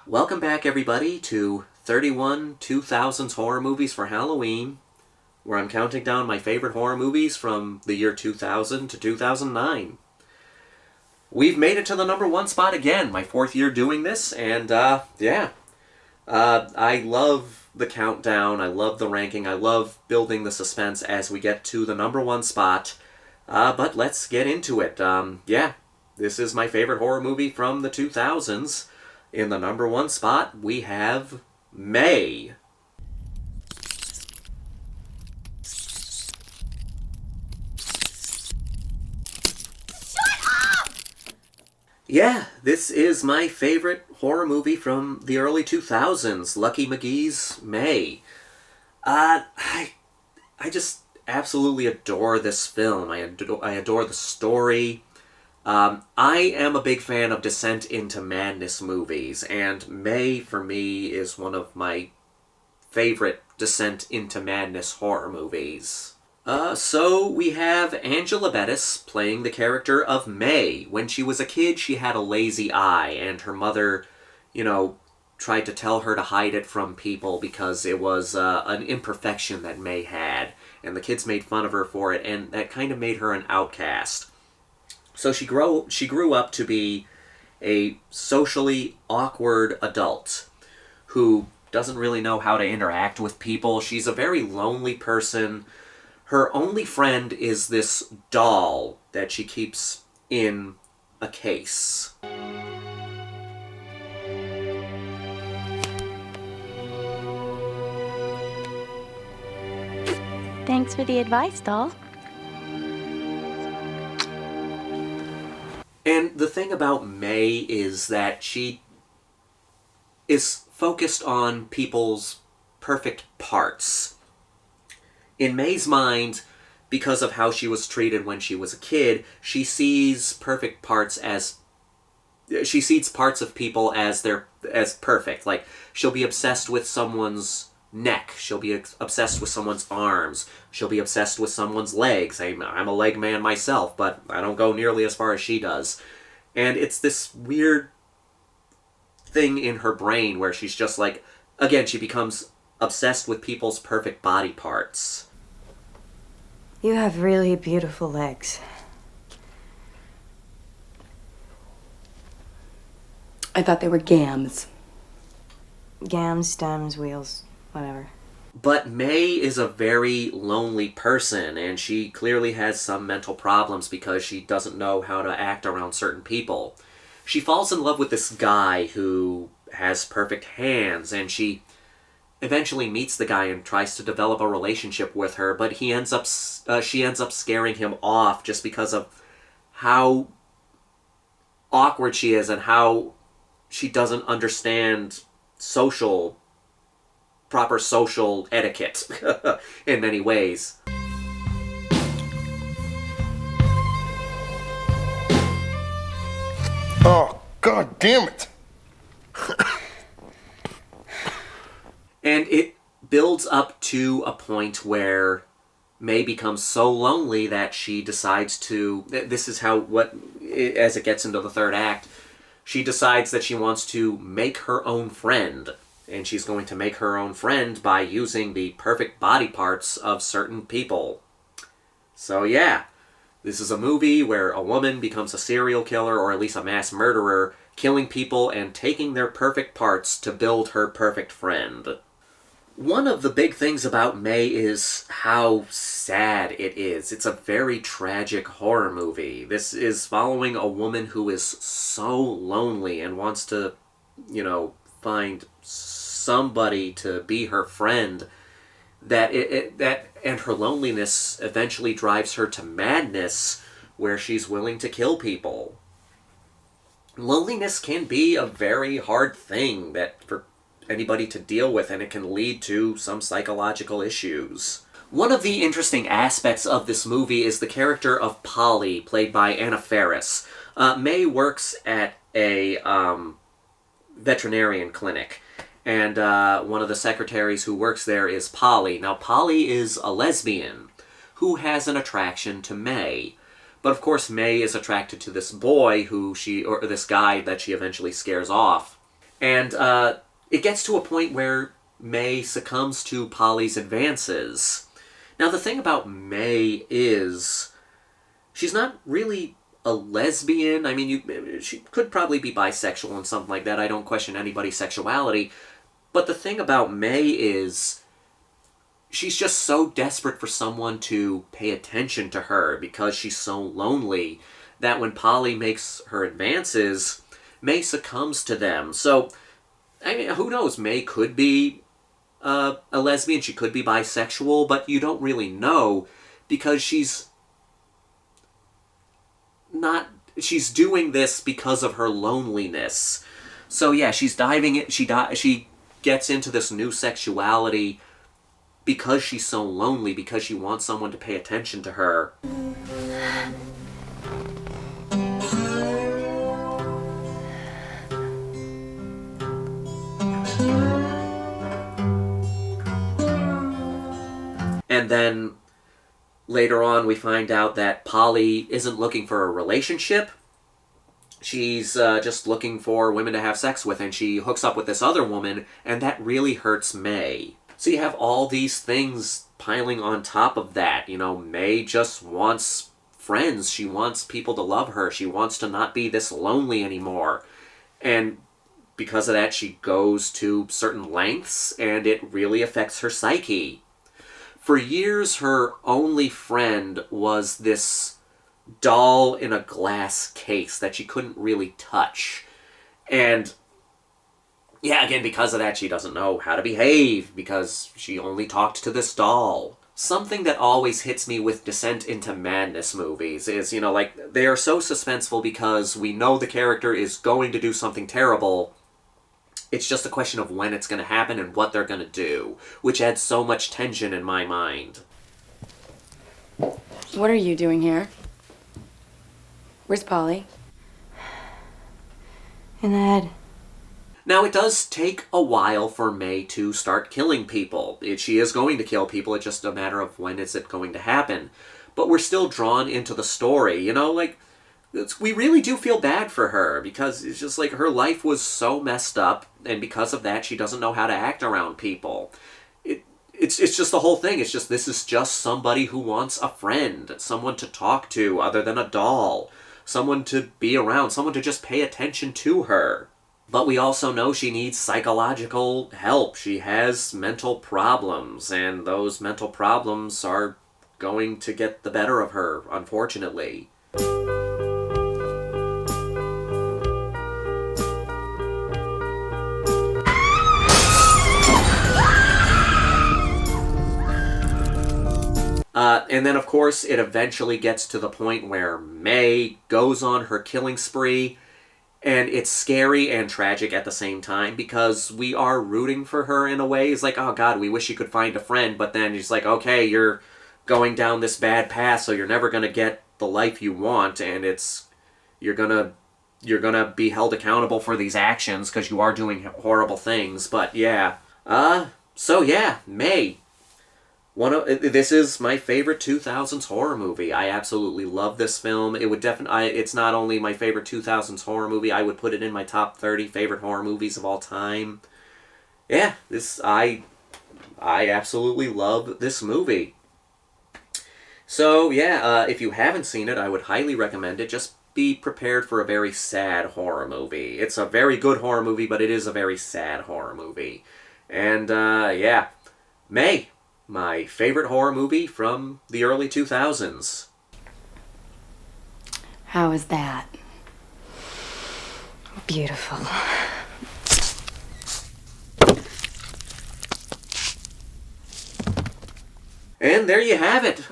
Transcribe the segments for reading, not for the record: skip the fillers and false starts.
Welcome back, everybody, to 31 2000s horror movies for Halloween, where I'm counting down my favorite horror movies from the year 2000 to 2009. We've made it to the number one spot again, my fourth year doing this, and I love the countdown, I love the ranking, I love building the suspense as we get to the number one spot, but let's get into it. This is my favorite horror movie from the 2000s. In the number one spot, we have May. Yeah, this is my favorite horror movie from the early 2000s, Lucky McGee's May. I just absolutely adore this film. I adore the story. I am a big fan of Descent into Madness movies, and May, for me, is one of my favorite Descent into Madness horror movies. So we have Angela Bettis playing the character of May. When she was a kid, she had a lazy eye, and her mother, tried to tell her to hide it from people because it was an imperfection that May had, and the kids made fun of her for it, and that kind of made her an outcast. So she grew up to be a socially awkward adult who doesn't really know how to interact with people. She's a very lonely person. Her only friend is this doll that she keeps in a case. Thanks for the advice, doll. And the thing about May is that she is focused on people's perfect parts. In May's mind, because of how she was treated when she was a kid, she sees parts of people as perfect. Like, she'll be obsessed with someone's neck. She'll be obsessed with someone's arms. She'll be obsessed with someone's legs. I'm a leg man myself, but I don't go nearly as far as she does. And it's this weird thing in her brain where she's just like, again, she becomes obsessed with people's perfect body parts. You have really beautiful legs. I thought they were gams. Gams, stems, wheels, whatever. But May is a very lonely person, and she clearly has some mental problems because she doesn't know how to act around certain people. She falls in love with this guy who has perfect hands, and she eventually meets the guy and tries to develop a relationship with her, but she ends up scaring him off just because of how awkward she is and how she doesn't understand proper social etiquette in many ways. Oh, God damn it! And it builds up to a point where May becomes so lonely that she decides to... This is as it gets into the third act, she decides that she wants to make her own friend. And she's going to make her own friend by using the perfect body parts of certain people. So yeah, this is a movie where a woman becomes a serial killer, or at least a mass murderer, killing people and taking their perfect parts to build her perfect friend. One of the big things about May is how sad it is. It's a very tragic horror movie. This is following a woman who is so lonely and wants to, find somebody to be her friend, and her loneliness eventually drives her to madness, where she's willing to kill people. Loneliness can be a very hard thing for anybody to deal with, and it can lead to some psychological issues. One of the interesting aspects of this movie is the character of Polly, played by Anna Faris. May works at a veterinarian clinic, and one of the secretaries who works there is Polly. Now, Polly is a lesbian who has an attraction to May. But of course, May is attracted to this boy or this guy that she eventually scares off. And it gets to a point where May succumbs to Polly's advances. Now, the thing about May is she's not really a lesbian. I mean, she could probably be bisexual and something like that. I don't question anybody's sexuality. But the thing about May is she's just so desperate for someone to pay attention to her because she's so lonely that when Polly makes her advances, May succumbs to them. So, I mean, who knows? May could be a lesbian. She could be bisexual, but you don't really know because she's doing this because of her loneliness. So yeah, she's diving in. She gets into this new sexuality because she's so lonely, because she wants someone to pay attention to her. And then later on we find out that Polly isn't looking for a relationship. She's just looking for women to have sex with, and she hooks up with this other woman, and that really hurts May. So you have all these things piling on top of that. You know, May just wants friends. She wants people to love her. She wants to not be this lonely anymore. And because of that, she goes to certain lengths, and it really affects her psyche. For years, her only friend was this doll in a glass case that she couldn't really touch. And yeah, again, because of that, she doesn't know how to behave because she only talked to this doll. Something that always hits me with Descent into Madness movies is, you know, like, they are so suspenseful because we know the character is going to do something terrible. It's just a question of when it's going to happen and what they're going to do, which adds so much tension in my mind. What are you doing here? Where's Polly? In the head. Now, it does take a while for May to start killing people. She is going to kill people, it's just a matter of when is it going to happen. But we're still drawn into the story, you know, like, we really do feel bad for her, because it's just like her life was so messed up, and because of that, she doesn't know how to act around people. It's just the whole thing. It's just, this is just somebody who wants a friend, someone to talk to other than a doll, someone to be around, someone to just pay attention to her. But we also know she needs psychological help. She has mental problems, and those mental problems are going to get the better of her, unfortunately. And then, of course, it eventually gets to the point where May goes on her killing spree, and it's scary and tragic at the same time, because we are rooting for her in a way. It's like, oh god, we wish you could find a friend, but then she's like, okay, you're going down this bad path, so you're never going to get the life you want, and you're gonna be held accountable for these actions, because you are doing horrible things. But yeah. So yeah, May. This is my favorite 2000s horror movie. I absolutely love this film. It would definitely. It's not only my favorite 2000s horror movie. I would put it in my top 30 favorite horror movies of all time. Yeah, I absolutely love this movie. So yeah, if you haven't seen it, I would highly recommend it. Just be prepared for a very sad horror movie. It's a very good horror movie, but it is a very sad horror movie. And yeah, May. My favorite horror movie from the early 2000s. How is that? Beautiful. And there you have it.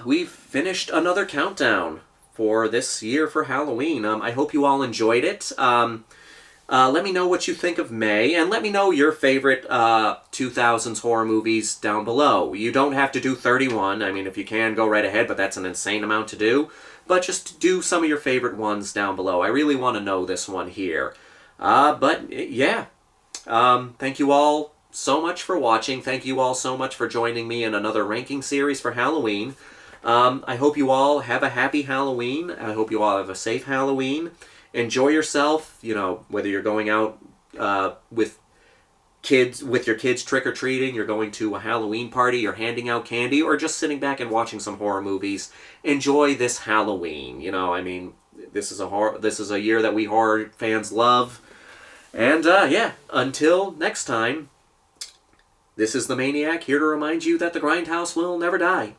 We've finished another countdown for this year for Halloween. I hope you all enjoyed it. Let me know what you think of May, and let me know your favorite 2000s horror movies down below. You don't have to do 31. I mean, if you can, go right ahead, but that's an insane amount to do. But just do some of your favorite ones down below. I really want to know this one here. But, yeah. Thank you all so much for watching. Thank you all so much for joining me in another ranking series for Halloween. I hope you all have a happy Halloween. I hope you all have a safe Halloween. Enjoy yourself, whether you're going out with your kids trick-or-treating, you're going to a Halloween party, you're handing out candy, or just sitting back and watching some horror movies. Enjoy this Halloween. This is a year that we horror fans love. And until next time, this is the Maniac, here to remind you that the Grindhouse will never die.